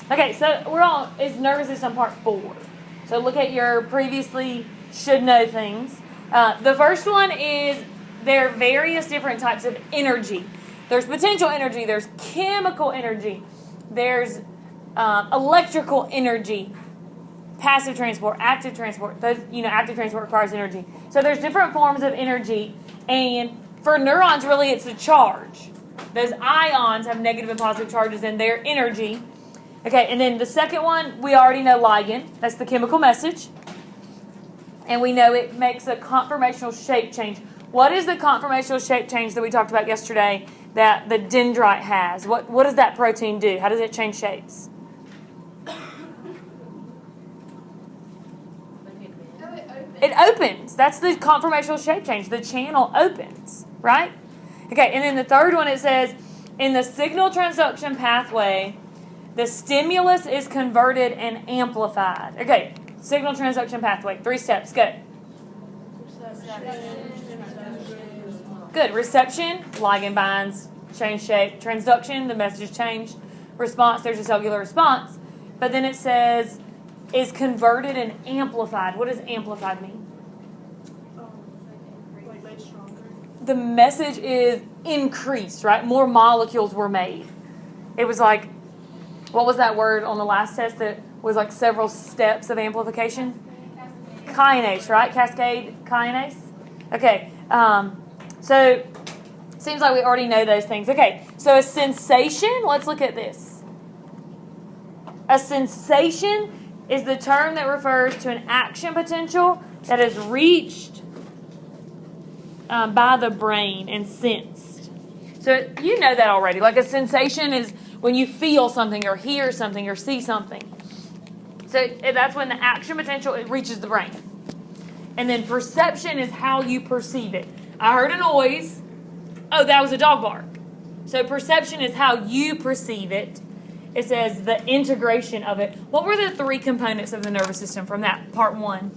Okay, so we're on is nervous system part 4. So look at your previously should know things. The first one is there are various different types of energy. There's potential energy. There's chemical energy. There's electrical energy. Passive transport, active transport. Those, active transport requires energy. So there's different forms of energy, and for neurons, really, it's a charge. Those ions have negative and positive charges in their energy. Okay, and then the second one, we already know ligand. That's the chemical message. And we know it makes a conformational shape change. What is the conformational shape change that we talked about yesterday that the dendrite has? What does that protein do? How does it change shapes? It opens. That's the conformational shape change. The channel opens, right? Okay, and then the third one, it says, in the signal transduction pathway, the stimulus is converted and amplified. Okay, signal transduction pathway. 3 steps. Go. Good. Reception, ligand binds, change shape. Transduction, the message is changed. Response, there's a cellular response. But then it says, is converted and amplified. What does amplified mean? Like stronger. The message is increased, right? More molecules were made. It was like, what was that word on the last test that was like several steps of amplification? Kinase, right? Cascade kinase. Okay. So seems like we already know those things. Okay. So a sensation. Let's look at this. A sensation is the term that refers to an action potential that is reached by the brain and sensed. So you know that already. Like a sensation is when you feel something or hear something or see something. So that's when the action potential it reaches the brain. And then perception is how you perceive it. I heard a noise. Oh, that was a dog bark. So perception is how you perceive it. It says the integration of it. What were the 3 components of the nervous system from that part 1?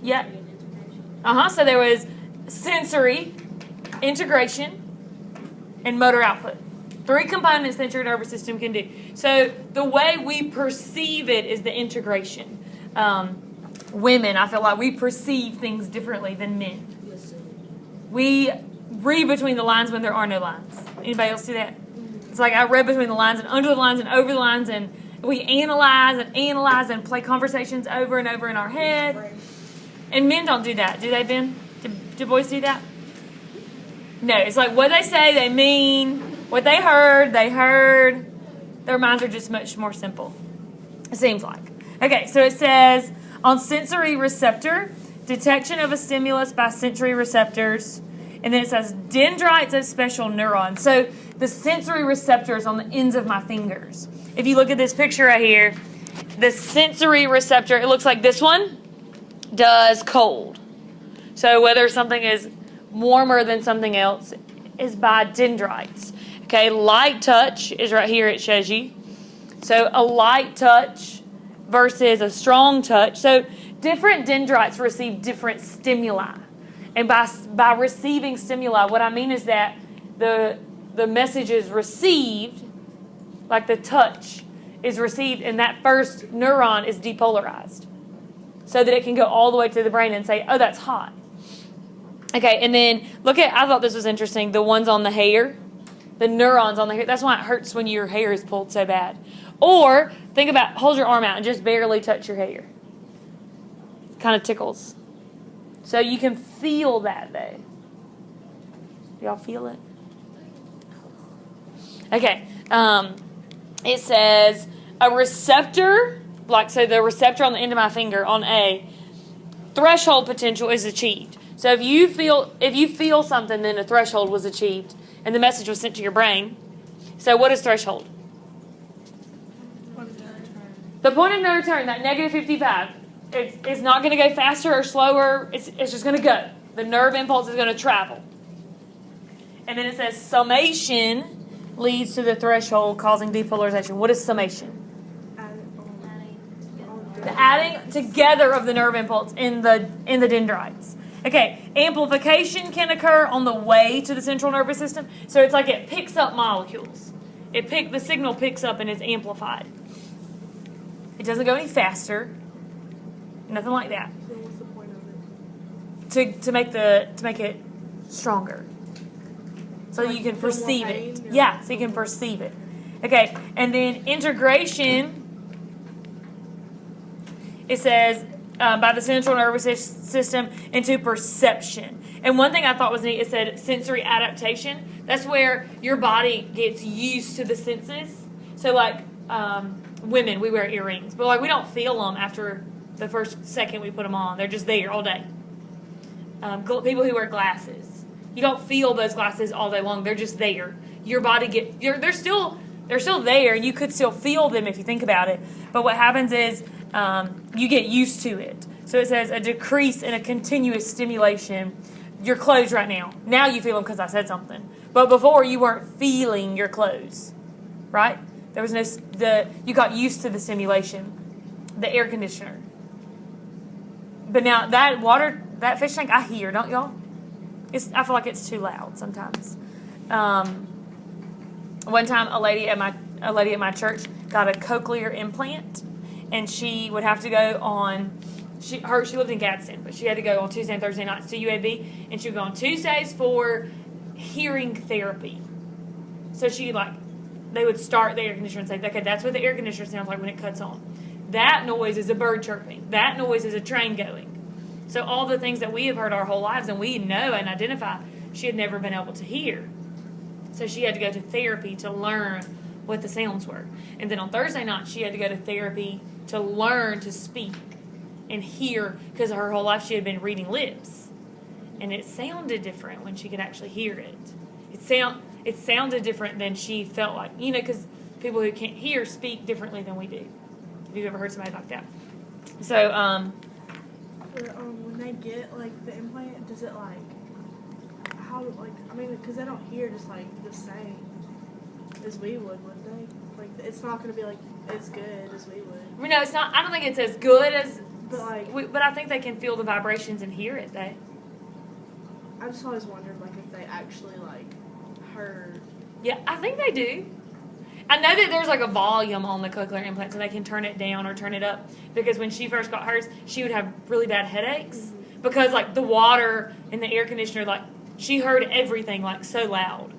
Yeah. So there was sensory, integration, and motor output. 3 components that your nervous system can do. So the way we perceive it is the integration. Women, I feel like we perceive things differently than men. We read between the lines when there are no lines. Anybody else do that? It's like I read between the lines and under the lines and over the lines, and we analyze and play conversations over and over in our head. And men don't do that. Do they, Ben? Do boys do that? No. It's like what they say, they mean. What they heard. Their minds are just much more simple. It seems like. Okay, so it says, on sensory receptor, detection of a stimulus by sensory receptors. And then it says dendrites of special neurons. So the sensory receptors on the ends of my fingers. If you look at this picture right here, the sensory receptor, it looks like this one does cold. So whether something is warmer than something else is by dendrites. Okay, light touch is right here, it shows you. So a light touch versus a strong touch. So different dendrites receive different stimuli. And by receiving stimuli, what I mean is that the message is received, like the touch is received, and that first neuron is depolarized. So that it can go all the way to the brain and say, oh, that's hot. Okay, and then I thought this was interesting, the ones on the hair, the neurons on the hair. That's why it hurts when your hair is pulled so bad. Or think about, hold your arm out and just barely touch your hair. It kind of tickles. So you can feel that, though. Do y'all feel it? Okay. It says a receptor, so the receptor on the end of my finger on A, threshold potential is achieved. So if you feel something, then a threshold was achieved, and the message was sent to your brain. So what is threshold? The point of no return, that negative 55. It's not going to go faster or slower. It's just going to go. The nerve impulse is going to travel. And then it says summation leads to the threshold causing depolarization. What is summation? The adding together of the nerve impulse in the dendrites. Okay, amplification can occur on the way to the central nervous system. So it's like it picks up molecules. The signal picks up and is amplified. It doesn't go any faster. Nothing like that. So what's the point of it? To make it stronger. So Like you can perceive it. pain, Yeah, so you can perceive it. Okay, and then integration, it says by the central nervous system into perception. And one thing I thought was neat, it said sensory adaptation. That's where your body gets used to the senses. So like women, we wear earrings, but like we don't feel them after the first second we put them on. They're just there all day. People who wear glasses, you don't feel those glasses all day long. They're just there. Your body they're still there, and you could still feel them if you think about it. But what happens is you get used to it. So it says a decrease in a continuous stimulation. You're closed right now. Now you feel them because I said something. But before you weren't feeling your clothes, right? There was you got used to the stimulation, the air conditioner. But now that fish tank, I hear, don't y'all? I feel like it's too loud sometimes. One time, a lady at my church got a cochlear implant, and she would have to go on. She lived in Gadsden, but she had to go on Tuesday and Thursday nights to UAB, and she would go on Tuesdays for hearing therapy. So they would start the air conditioner and say, okay, that's what the air conditioner sounds like when it cuts on. That noise is a bird chirping. That noise is a train going. So all the things that we have heard our whole lives and we know and identify, she had never been able to hear. So she had to go to therapy to learn what the sounds were. And then on Thursday night, she had to go to therapy to learn to speak and hear, because her whole life she had been reading lips. And it sounded different when she could actually hear it. It sounded different than she felt like. Because people who can't hear speak differently than we do. Have you ever heard somebody like that? So, when they get, like, the implant, does it, like, because they don't hear just, like, the same as we would they? Like, it's not going to be, like, as good as we would. No, it's not. I don't think it's as good as... But I think they can feel the vibrations and hear it, though. I just always wondered, like, if they actually, like, heard. Yeah, I think they do. I know that there's, like, a volume on the cochlear implant, so they can turn it down or turn it up. Because when she first got hers, she would have really bad headaches. Mm-hmm. Because, like, the water and the air conditioner, like, she heard everything, like, so loud.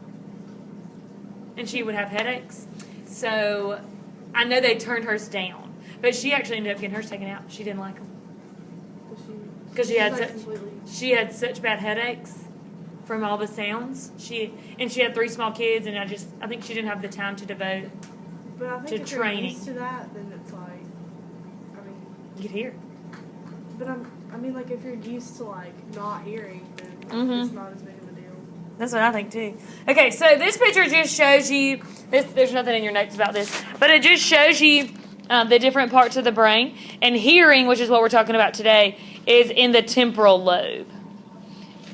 And she would have headaches. So, I know they turned hers down. But she actually ended up getting hers taken out. She didn't like them. Because she had such bad headaches from all the sounds. She had 3 small kids, and I think she didn't have the time to devote to if training. You're used to that, then it's like, you could hear. But like if you're used to like not hearing, then it's not as big of a deal. That's what I think too. Okay, so this picture just shows you. There's nothing in your notes about this, but it just shows you the different parts of the brain. And hearing, which is what we're talking about today, is in the temporal lobe,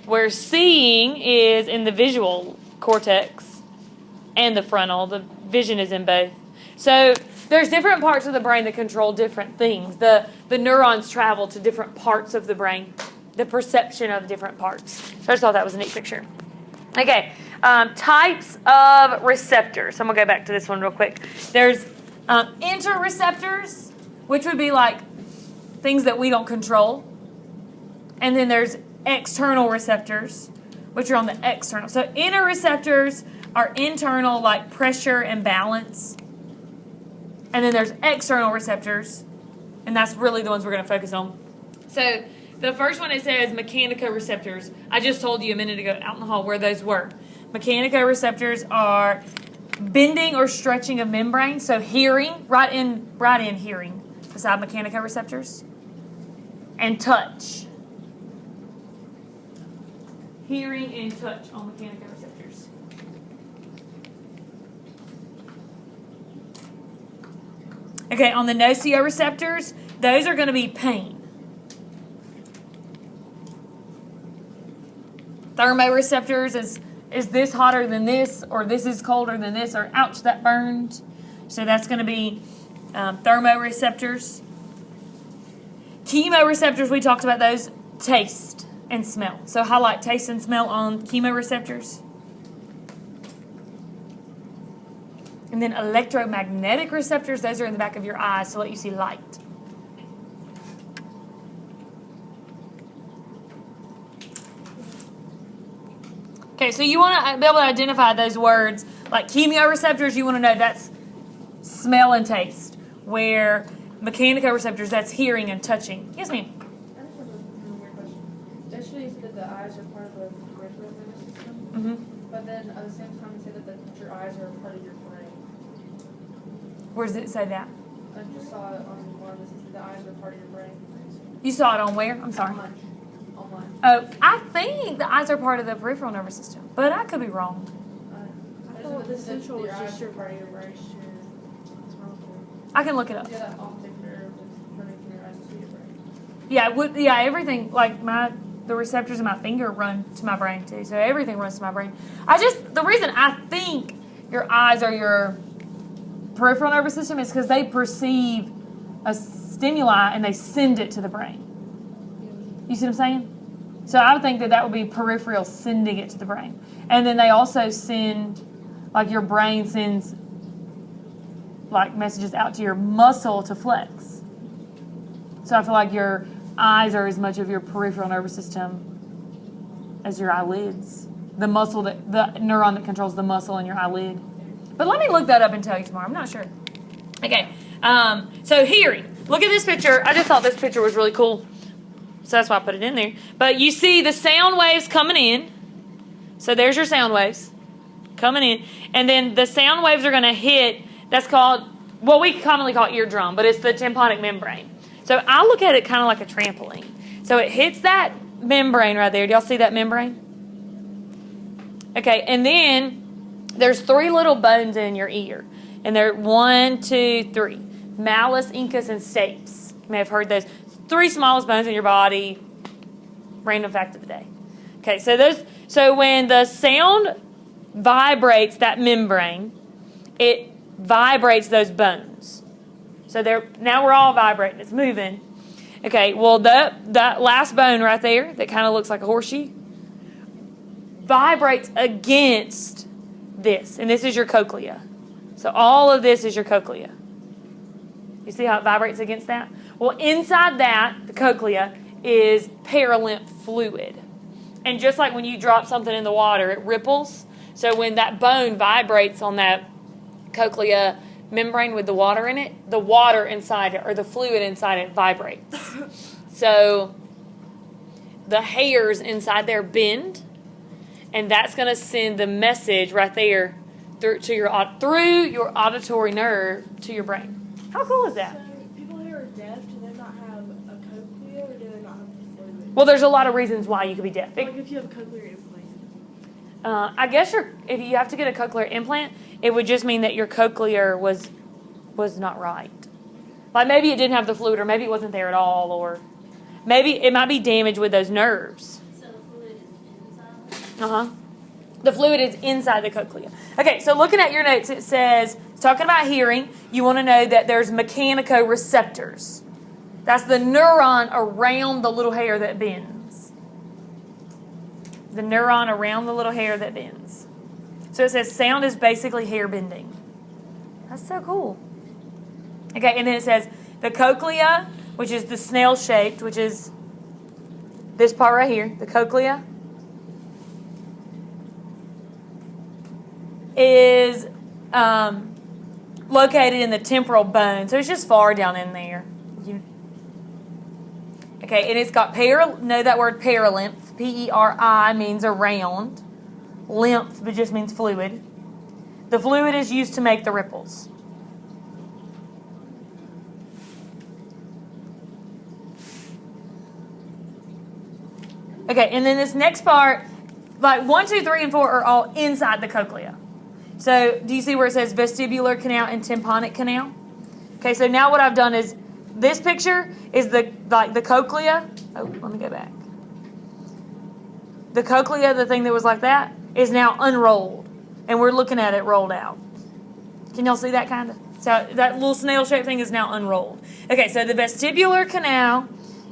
where seeing is in the visual cortex and the frontal. The vision is in both. So there's different parts of the brain that control different things. The neurons travel to different parts of the brain, the perception of different parts. So I just thought that was a neat picture. Okay, types of receptors. I'm going to go back to this one real quick. There's interoceptors, which would be like things that we don't control. And then there's external receptors, which are on the external. So interoceptors are internal, like pressure and balance. And then there's external receptors, and that's really the ones we're going to focus on. So the first one, it says Meccanica Receptors. I just told you a minute ago out in the hall where those were. Meccanica Receptors are bending or stretching of membrane, so hearing, right in hearing, beside Meccanica Receptors, and touch. Hearing and touch on Meccanica Receptors. Okay, on the nociceptors, those are going to be pain. Thermoreceptors is this hotter than this, or this is colder than this, or ouch, that burned. So that's going to be thermoreceptors. Chemoreceptors, we talked about those, taste. and smell. So highlight taste and smell on chemoreceptors. And then electromagnetic receptors, those are in the back of your eyes to let you see light. Okay, so you want to be able to identify those words. Like chemoreceptors, you want to know that's smell and taste. Where mechanical receptors, that's hearing and touching. Yes, ma'am? I just have a weird question. Yesterday you said that the eyes are part of the peripheral nervous system, but then at the same time you said that your eyes are part of your brain. Where does it say that? I just saw it on one that says the eyes are part of your brain. You saw it on where? I'm sorry. Online. Oh, I think the eyes are part of the peripheral nervous system, but I could be wrong. I thought the central was just your part of your brain. I can look it up. Yeah, that optic nerve is running from your eyes to your brain. Yeah, everything, like the receptors in my finger run to my brain too, so everything runs to my brain. The reason I think your eyes are your peripheral nervous system is because they perceive a stimuli and they send it to the brain. You see what I'm saying? So I would think that would be peripheral sending it to the brain. And then they also send, like your brain sends like messages out to your muscle to flex. So I feel like your eyes are as much of your peripheral nervous system as your eyelids. The neuron that controls the muscle in your eyelid. But let me look that up and tell you tomorrow. I'm not sure. Okay. So hearing. Look at this picture. I just thought this picture was really cool. So that's why I put it in there. But you see the sound waves coming in. So there's your sound waves coming in. And then the sound waves are going to hit, that's called, what we commonly call eardrum, but it's the tympanic membrane. So I look at it kind of like a trampoline. So it hits that membrane right there. Do y'all see that membrane? Okay, and then there's 3 little bones in your ear. And they're 1, 2, 3. Malleus, incus, and stapes. You may have heard those. 3 smallest bones in your body. Random fact of the day. Okay, so when the sound vibrates that membrane, it vibrates those bones. So now we're all vibrating. It's moving. Okay, well that last bone right there that kind of looks like a horseshoe vibrates against this, and this is your cochlea. So all of this is your cochlea. You see how it vibrates against that? Well, inside that, the cochlea, is paralymph fluid. And just like when you drop something in the water, it ripples. So when that bone vibrates on that cochlea membrane with the water in it, the water inside it, or the fluid inside it, vibrates. So the hairs inside there bend, and that's going to send the message right there through your auditory nerve to your brain. How cool is that? So people who are deaf, do they not have a cochlea, or do they not have the fluid? Well, there's a lot of reasons why you could be deaf. Like if you have a cochlear implant. I guess if you have to get a cochlear implant, it would just mean that your cochlear was not right. Like maybe it didn't have the fluid, or maybe it wasn't there at all, or maybe it might be damaged with those nerves. So the fluid is inside? The fluid is inside the cochlea. Okay, so looking at your notes, it says, talking about hearing, you want to know that there's Meccanica Receptors. That's the neuron around the little hair that bends. The neuron around the little hair that bends. So it says sound is basically hair bending. That's so cool. Okay, and then it says the cochlea, which is the snail-shaped, which is this part right here, the cochlea, is located in the temporal bone. So it's just far down in there. Okay, and it's got know that word paralymph. P-E-R-I means around. Lymph just means fluid. The fluid is used to make the ripples. Okay, and then this next part, like 1, 2, 3, and 4 are all inside the cochlea. So do you see where it says vestibular canal and tympanic canal? Okay, so now what I've done is this picture is the cochlea. Oh, let me go back. The cochlea, the thing that was like that, is now unrolled, and we're looking at it rolled out. Can y'all see that kind of? So that little snail-shaped thing is now unrolled. Okay, so the vestibular canal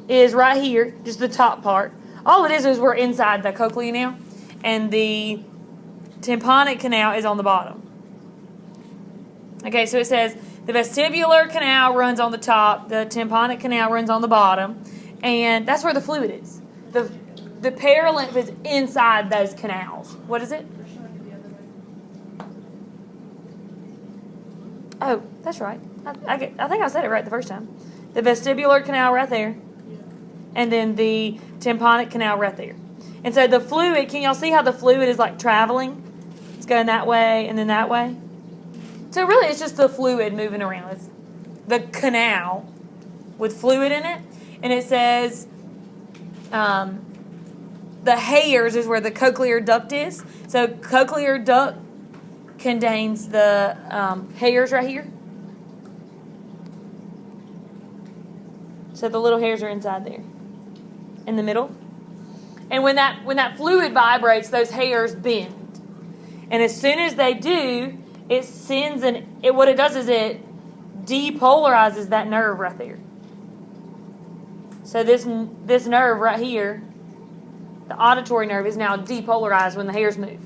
is right here, just the top part. All it is we're inside the cochlea now, and the tympanic canal is on the bottom. Okay, so it says the vestibular canal runs on the top, the tympanic canal runs on the bottom, and that's where the fluid is. The perilymph is inside those canals. What is it? Oh, that's right. I think I said it right the first time. The vestibular canal right there, and then the tympanic canal right there. And so the fluid, can y'all see how the fluid is like traveling? It's going that way and then that way. So really it's just the fluid moving around. It's the canal with fluid in it. And it says the hairs is where the cochlear duct is. So cochlear duct contains the hairs right here. So the little hairs are inside there, in the middle. And when that fluid vibrates, those hairs bend. And as soon as they do, it sends what it does is it depolarizes that nerve right there. So this nerve right here, the auditory nerve, is now depolarized when the hairs move.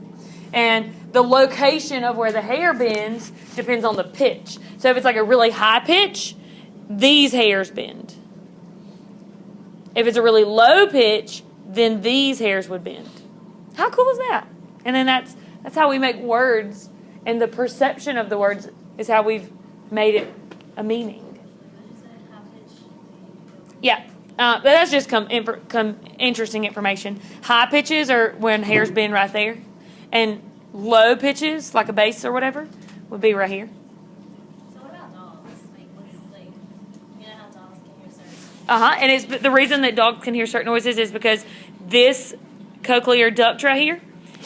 And the location of where the hair bends depends on the pitch. So if it's like a really high pitch, these hairs bend. If it's a really low pitch, then these hairs would bend. How cool is that? And then that's how we make words, and the perception of the words is how we've made it a meaning. Yeah, but that's just interesting information. High pitches are when hairs bend right there, and low pitches, like a bass or whatever, would be right here. So what about dogs? You know how dogs can hear certain... And it's the reason that dogs can hear certain noises is because this cochlear duct right here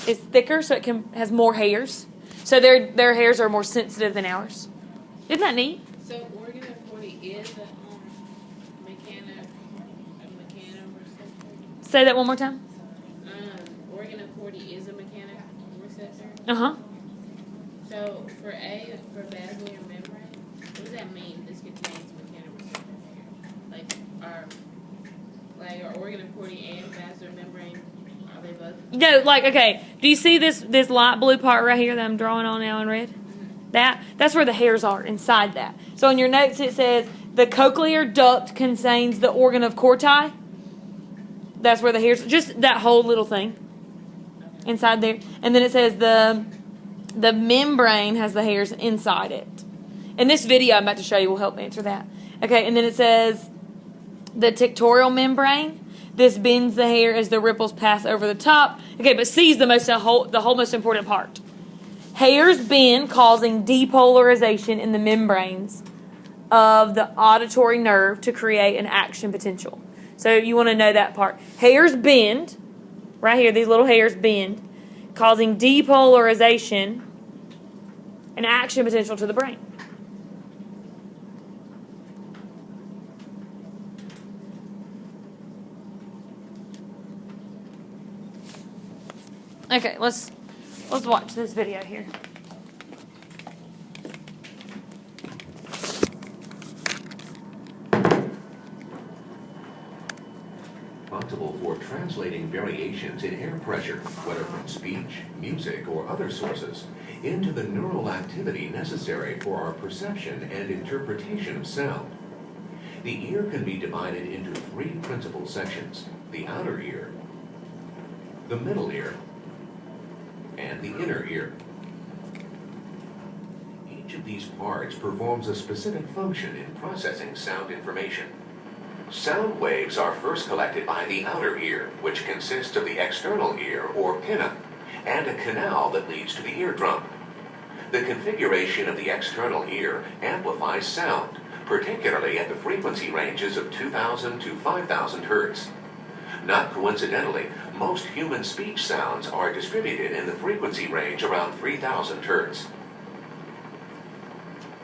is thicker, so it has more hairs. So their hairs are more sensitive than ours. Isn't that neat? So organ of Corti is a Meccanica receptor? Say that one more time. Organ of Corti is a Meccanica receptor? So for basilar membrane, what does that mean? This contains Meccanica receptor. Like our organ of Corti and basilar membrane, are they both? No, okay. Do you see this light blue part right here that I'm drawing on now in red? That's where the hairs are, inside that. So in your notes it says the cochlear duct contains the organ of Corti. That's where the hairs, just that whole little thing inside there. And then it says the membrane has the hairs inside it. And this video I'm about to show you will help answer that. Okay, and then it says the tectorial membrane. This bends the hair as the ripples pass over the top. Okay, but C is the whole most important part. Hairs bend, causing depolarization in the membranes of the auditory nerve to create an action potential. So you want to know that part. Hairs bend, right here, these little hairs bend, causing depolarization and action potential to the brain. Okay, let's watch this video here. Responsible for translating variations in air pressure, whether from speech, music, or other sources, into the neural activity necessary for our perception and interpretation of sound. The ear can be divided into three principal sections: the outer ear, the middle ear, and the inner ear. Each of these parts performs a specific function in processing sound information. Sound waves are first collected by the outer ear, which consists of the external ear, or pinna, and a canal that leads to the eardrum. The configuration of the external ear amplifies sound, particularly at the frequency ranges of 2,000 to 5,000 hertz. Not coincidentally, most human speech sounds are distributed in the frequency range around 3,000 hertz.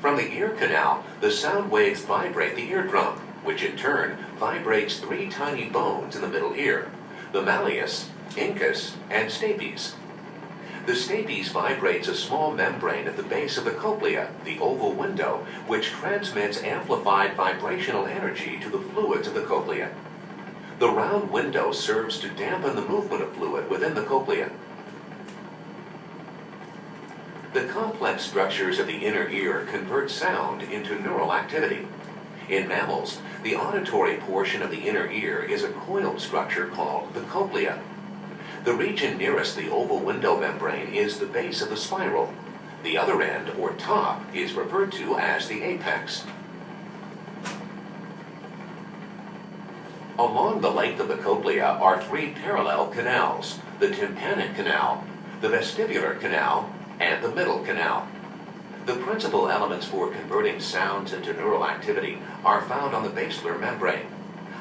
From the ear canal, the sound waves vibrate the eardrum, which in turn vibrates three tiny bones in the middle ear: the malleus, incus, and stapes. The stapes vibrates a small membrane at the base of the cochlea, the oval window, which transmits amplified vibrational energy to the fluids of the cochlea. The round window serves to dampen the movement of fluid within the cochlea. The complex structures of the inner ear convert sound into neural activity. In mammals, the auditory portion of the inner ear is a coiled structure called the cochlea. The region nearest the oval window membrane is the base of the spiral. The other end, or top, is referred to as the apex. Along the length of the cochlea are three parallel canals: the tympanic canal, the vestibular canal, and the middle canal. The principal elements for converting sounds into neural activity are found on the basilar membrane,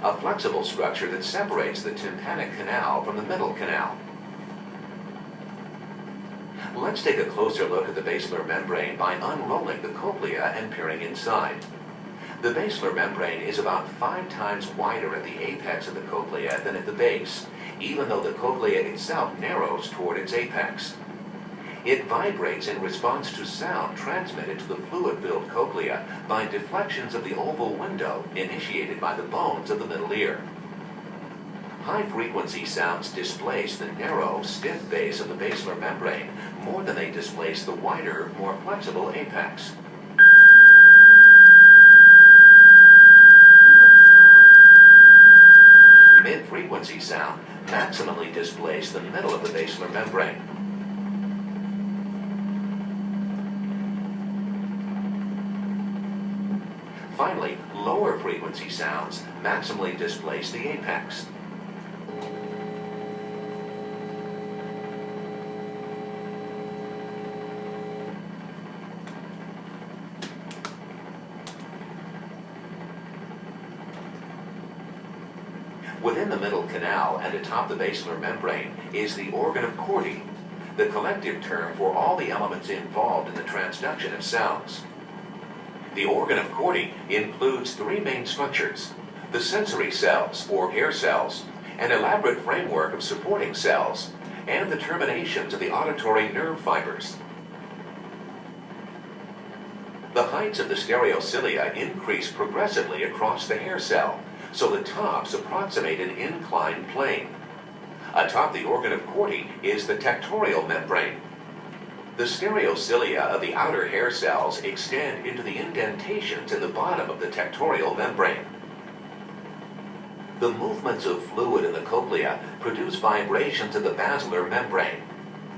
a flexible structure that separates the tympanic canal from the middle canal. Let's take a closer look at the basilar membrane by unrolling the cochlea and peering inside. The basilar membrane is about 5 times wider at the apex of the cochlea than at the base, even though the cochlea itself narrows toward its apex. It vibrates in response to sound transmitted to the fluid-filled cochlea by deflections of the oval window initiated by the bones of the middle ear. High-frequency sounds displace the narrow, stiff base of the basilar membrane more than they displace the wider, more flexible apex. Mid-frequency sound maximally displace the middle of the basilar membrane. Finally, lower frequency sounds maximally displace the apex. Within the middle canal and atop the basilar membrane is the organ of Corti, the collective term for all the elements involved in the transduction of sounds. The organ of Corti includes 3 main structures: the sensory cells, or hair cells, an elaborate framework of supporting cells, and the terminations of the auditory nerve fibers. The heights of the stereocilia increase progressively across the hair cell, so the tops approximate an inclined plane. Atop the organ of Corti is the tectorial membrane. The stereocilia of the outer hair cells extend into the indentations in the bottom of the tectorial membrane. The movements of fluid in the cochlea produce vibrations of the basilar membrane.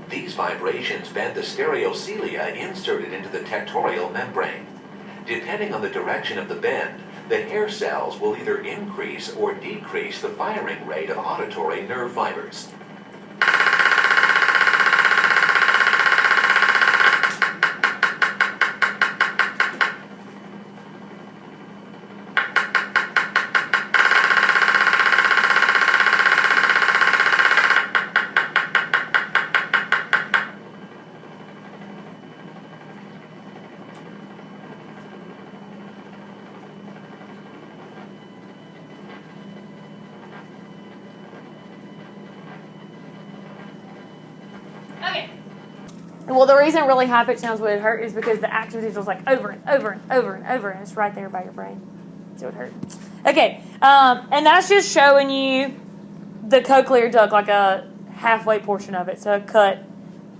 These vibrations bend the stereocilia inserted into the tectorial membrane. Depending on the direction of the bend, the hair cells will either increase or decrease the firing rate of auditory nerve fibers. Well, the reason really high pitched sounds would hurt is because the activity was like over and over and over and over, and it's right there by your brain. So it hurt. Okay, and that's just showing you the cochlear duct, like a halfway portion of it, so cut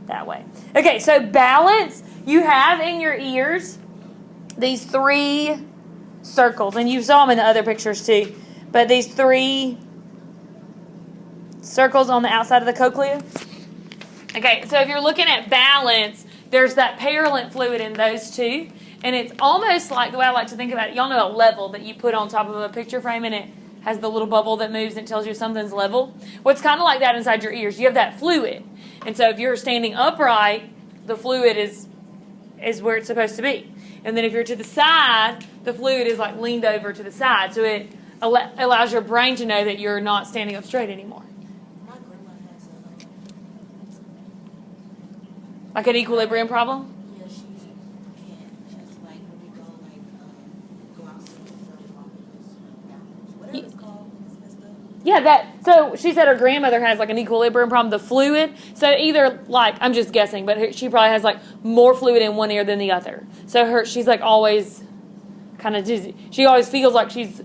that way. Okay, so balance, you have in your ears these 3 circles, and you saw them in the other pictures too, but these 3 circles on the outside of the cochlea. Okay, so if you're looking at balance, there's that parallel fluid in those 2, and it's almost like, the way I like to think about it, y'all know a level that you put on top of a picture frame, and it has the little bubble that moves and tells you something's level. Well, it's kind of like that inside your ears. You have that fluid, and so if you're standing upright, the fluid is where it's supposed to be. And then if you're to the side, the fluid is like leaned over to the side, so it allows your brain to know that you're not standing up straight anymore. Like an equilibrium problem? Yeah, she can't. She has to, like, when we go outside, whatever it's called, it's messed up. Yeah, so she said her grandmother has like an equilibrium problem, the fluid. So either, like, I'm just guessing, but she probably has like more fluid in one ear than the other. So she's like always kind of dizzy. She always feels like she's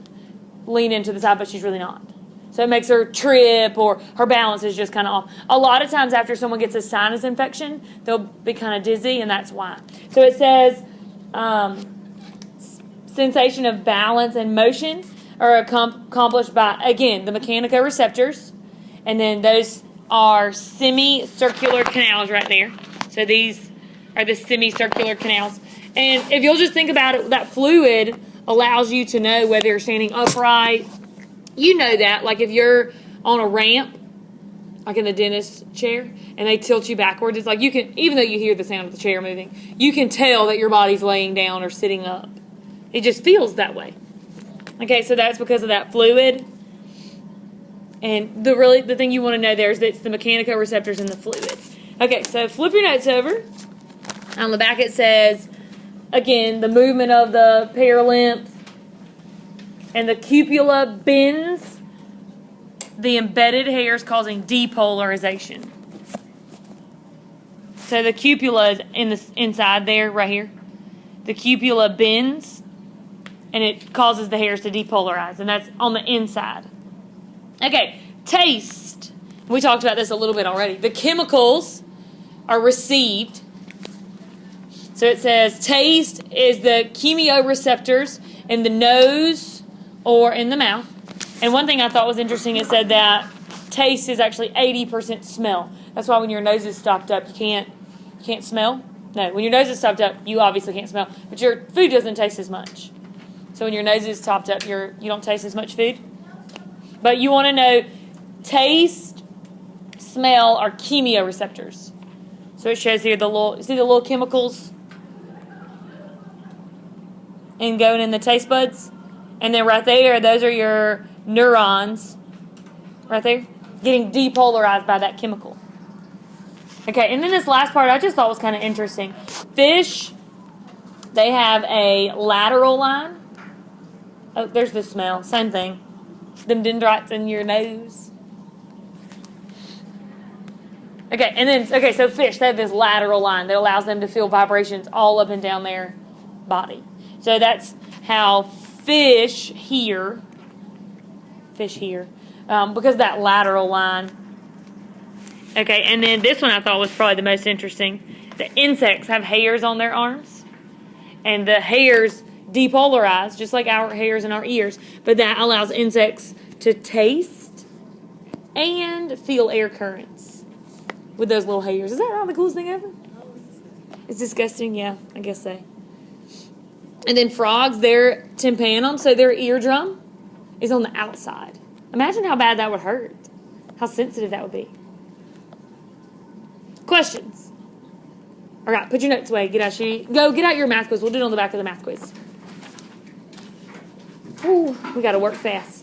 leaning to the side, but she's really not. So So it makes her trip or her balance is just kind of off. A lot of times after someone gets a sinus infection, they'll be kind of dizzy, and that's why. So it says sensation of balance and motion are accomplished by, again, the Meccanica Receptors. And then those are semicircular canals right there. So these are the semicircular canals. And if you'll just think about it, that fluid allows you to know whether you're standing upright. You know that. Like if you're on a ramp, like in the dentist chair, and they tilt you backwards, it's like you can, even though you hear the sound of the chair moving, you can tell that your body's laying down or sitting up. It just feels that way. Okay, so that's because of that fluid. And the thing you want to know there is that it's the Meccanica Receptors in the fluid. Okay, so flip your notes over. On the back it says, again, the movement of the paralimbs and the cupula bends the embedded hairs, causing depolarization. So the cupula is in the inside there, right here. The cupula bends, and it causes the hairs to depolarize, and that's on the inside. Okay, taste. We talked about this a little bit already. The chemicals are received. So it says taste is the chemoreceptors in the nose or in the mouth. And one thing I thought was interesting, it said that taste is actually 80% smell. That's why when your nose is stopped up, you can't smell. No, when your nose is stopped up, you obviously can't smell, but your food doesn't taste as much. So when your nose is topped up, you don't taste as much food. But you want to know taste, smell are chemoreceptors. So it shows here see the little chemicals and going in the taste buds? And then right there, those are your neurons. Right there. Getting depolarized by that chemical. Okay, and then this last part I just thought was kind of interesting. Fish, they have a lateral line. Oh, there's the smell. Same thing. Them dendrites in your nose. Okay, so fish, they have this lateral line that allows them to feel vibrations all up and down their body. So that's how fish hear, because of that lateral line. Okay, and then this one I thought was probably the most interesting. The insects have hairs on their arms, and the hairs depolarize, just like our hairs in our ears, but that allows insects to taste and feel air currents with those little hairs. Is that not the coolest thing ever? It's disgusting, yeah, I guess so. And then frogs, their tympanum, so their eardrum, is on the outside. Imagine how bad that would hurt. How sensitive that would be. Questions? All right, put your notes away. Get out your math quiz. We'll do it on the back of the math quiz. Ooh, we got to work fast.